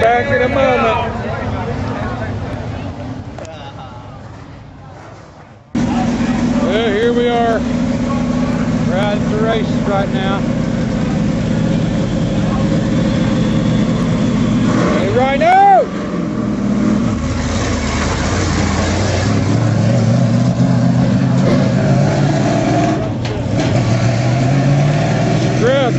back in a moment. Well, here we are, riding the races right now. Hey, Rhino! Grab.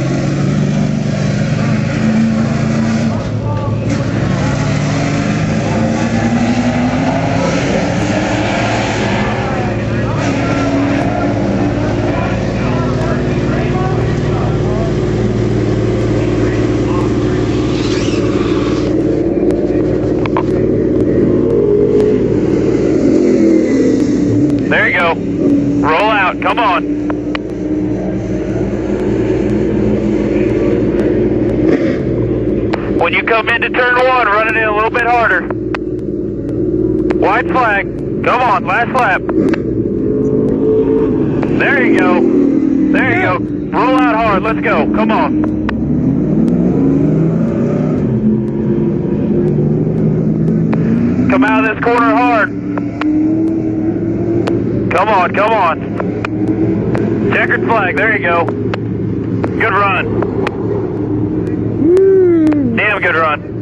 There you go. Roll out. Come on. When you come into turn one, run it in a little bit harder. White flag. Come on, last lap. There you go. There you go. Roll out hard. Let's go. Come on. Come out of this corner hard. Come on, come on. Checkered flag, there you go. Good run. Damn good run.